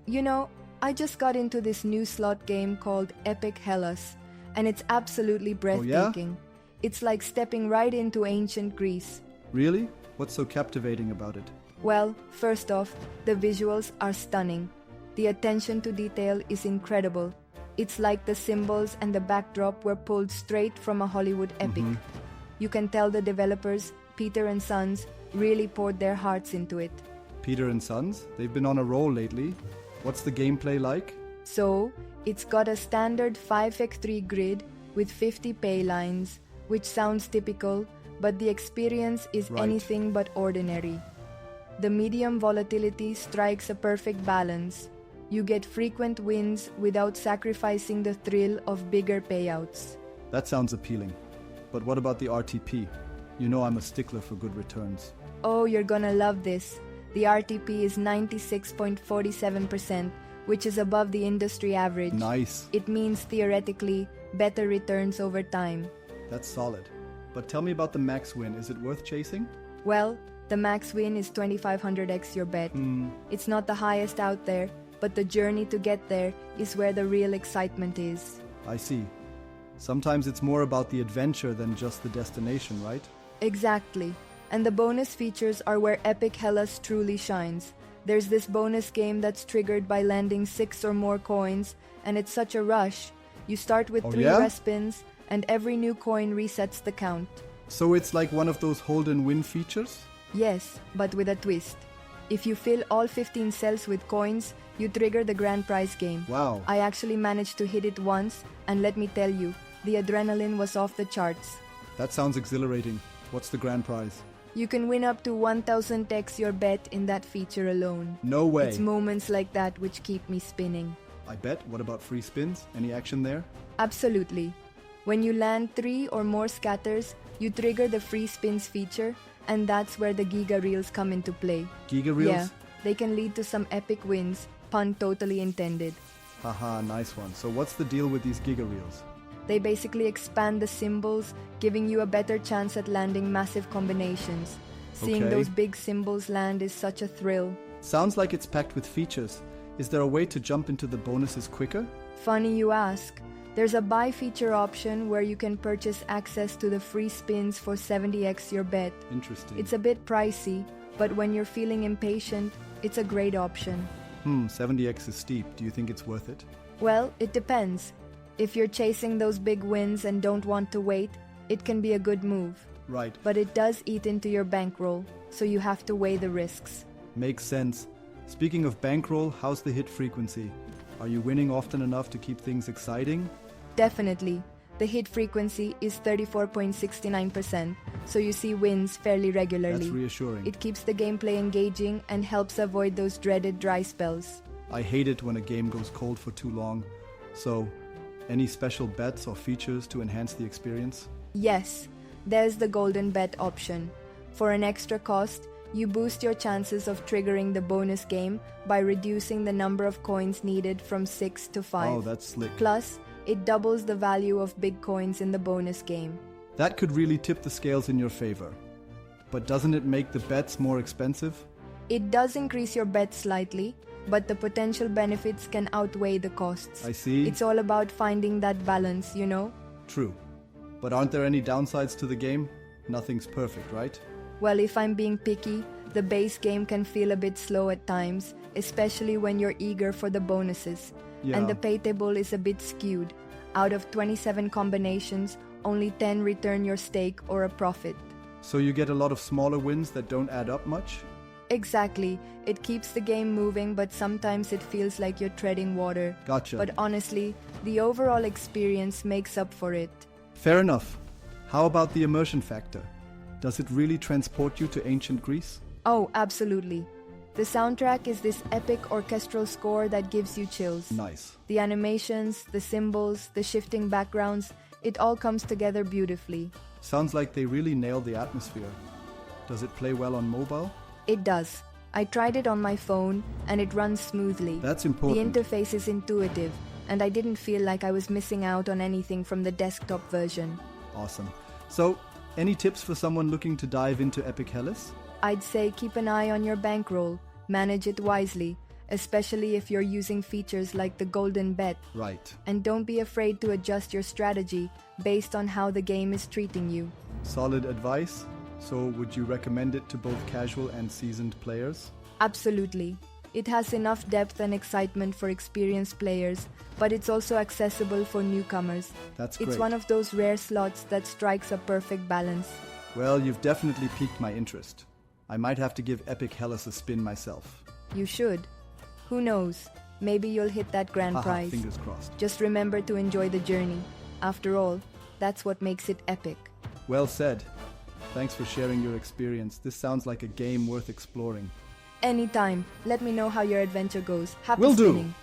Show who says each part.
Speaker 1: You know, I just got into this new slot game called Epic Hellas, and it's absolutely breathtaking. It's like stepping right into ancient Greece.
Speaker 2: Really? What's so captivating about it?
Speaker 1: Well, first off, the visuals are stunning. The attention to detail is incredible. It's like the symbols and the backdrop were pulled straight from a Hollywood epic. You can tell the developers, Peter and Sons, really poured their hearts into it.
Speaker 2: Peter and Sons? They've been on a roll lately. What's the gameplay like?
Speaker 1: So, it's got a standard 5x3 grid with 50 pay lines, which sounds typical, but the experience is anything but ordinary. The medium volatility strikes a perfect balance. You get frequent wins without sacrificing the thrill of bigger payouts.
Speaker 2: That sounds appealing. But what about the RTP? You know I'm a stickler for good returns.
Speaker 1: Oh, you're gonna love this. The RTP is 96.47%, which is above the industry average.
Speaker 2: Nice.
Speaker 1: It means theoretically better returns over time.
Speaker 2: That's solid. But tell me about the max win. Is it worth chasing?
Speaker 1: Well, the max win is 2500x your bet. It's not the highest out there, but the journey to get there is where the real excitement is.
Speaker 2: I see. Sometimes it's more about the adventure than just the destination, right?
Speaker 1: Exactly. And the bonus features are where Epic Hellas truly shines. There's this bonus game that's triggered by landing 6 or more coins, and it's such a rush. You start with 3 respins, and every new coin resets the count.
Speaker 2: So it's like one of those hold and win features?
Speaker 1: Yes, but with a twist. If you fill all 15 cells with coins, you trigger the grand prize game.
Speaker 2: Wow.
Speaker 1: I actually managed to hit it once, and let me tell you, the adrenaline was off the charts.
Speaker 2: That sounds exhilarating. What's the grand prize?
Speaker 1: You can win up to 1000x your bet in that feature alone.
Speaker 2: No way.
Speaker 1: It's moments like that which keep me spinning.
Speaker 2: I bet. What about free spins? Any action there?
Speaker 1: Absolutely. When you land 3 or more scatters, you trigger the free spins feature, and that's where the Giga Reels come into play.
Speaker 2: Giga Reels?
Speaker 1: Yeah, they can lead to some epic wins, pun totally intended.
Speaker 2: Haha, nice one. So what's the deal with these Giga Reels?
Speaker 1: They basically expand the symbols, giving you a better chance at landing massive combinations. Seeing those big symbols land is such a thrill.
Speaker 2: Sounds like it's packed with features. Is there a way to jump into the bonuses quicker?
Speaker 1: Funny you ask. There's a buy feature option where you can purchase access to the free spins for 70x your bet.
Speaker 2: Interesting.
Speaker 1: It's a bit pricey, but when you're feeling impatient, it's a great option.
Speaker 2: 70x is steep. Do you think it's worth it?
Speaker 1: Well, it depends. If you're chasing those big wins and don't want to wait, it can be a good move.
Speaker 2: Right.
Speaker 1: But it does eat into your bankroll, so you have to weigh the risks.
Speaker 2: Makes sense. Speaking of bankroll, how's the hit frequency? Are you winning often enough to keep things exciting?
Speaker 1: Definitely. The hit frequency is 34.69%, so you see wins fairly regularly.
Speaker 2: That's reassuring.
Speaker 1: It keeps the gameplay engaging and helps avoid those dreaded dry spells.
Speaker 2: I hate it when a game goes cold for too long. So, any special bets or features to enhance the experience?
Speaker 1: Yes, there's the golden bet option. For an extra cost, you boost your chances of triggering the bonus game by reducing the number of coins needed from 6 to 5.
Speaker 2: Oh, that's slick.
Speaker 1: Plus, it doubles the value of big coins in the bonus game.
Speaker 2: That could really tip the scales in your favor. But doesn't it make the bets more expensive?
Speaker 1: It does increase your bet slightly, but the potential benefits can outweigh the costs.
Speaker 2: I see.
Speaker 1: It's all about finding that balance, you know?
Speaker 2: True. But aren't there any downsides to the game? Nothing's perfect, right?
Speaker 1: Well, if I'm being picky, the base game can feel a bit slow at times, especially when you're eager for the bonuses.
Speaker 2: Yeah.
Speaker 1: And the pay table is a bit skewed. Out of 27 combinations, only 10 return your stake or a profit.
Speaker 2: So you get a lot of smaller wins that don't add up much?
Speaker 1: Exactly. It keeps the game moving, but sometimes it feels like you're treading water.
Speaker 2: Gotcha.
Speaker 1: But honestly, the overall experience makes up for it.
Speaker 2: Fair enough. How about the immersion factor? Does it really transport you to ancient Greece?
Speaker 1: Oh, absolutely. The soundtrack is this epic orchestral score that gives you chills.
Speaker 2: Nice.
Speaker 1: The animations, the symbols, the shifting backgrounds, it all comes together beautifully.
Speaker 2: Sounds like they really nailed the atmosphere. Does it play well on mobile?
Speaker 1: It does. I tried it on my phone and it runs smoothly.
Speaker 2: That's important.
Speaker 1: The interface is intuitive and I didn't feel like I was missing out on anything from the desktop version.
Speaker 2: Awesome. So, any tips for someone looking to dive into Epic Hellas?
Speaker 1: I'd say keep an eye on your bankroll, manage it wisely, especially if you're using features like the golden bet.
Speaker 2: Right.
Speaker 1: And don't be afraid to adjust your strategy based on how the game is treating you.
Speaker 2: Solid advice. So would you recommend it to both casual and seasoned players?
Speaker 1: Absolutely. It has enough depth and excitement for experienced players, but it's also accessible for newcomers.
Speaker 2: That's great.
Speaker 1: It's one of those rare slots that strikes a perfect balance.
Speaker 2: Well, you've definitely piqued my interest. I might have to give Epic Hellas a spin myself.
Speaker 1: You should. Who knows? Maybe you'll hit that grand
Speaker 2: Haha,
Speaker 1: prize.
Speaker 2: fingers crossed.
Speaker 1: Just remember to enjoy the journey. After all, that's what makes it epic.
Speaker 2: Well said. Thanks for sharing your experience. This sounds like a game worth exploring.
Speaker 1: Anytime. Let me know how your adventure goes. Happy
Speaker 2: Will do.
Speaker 1: spinning.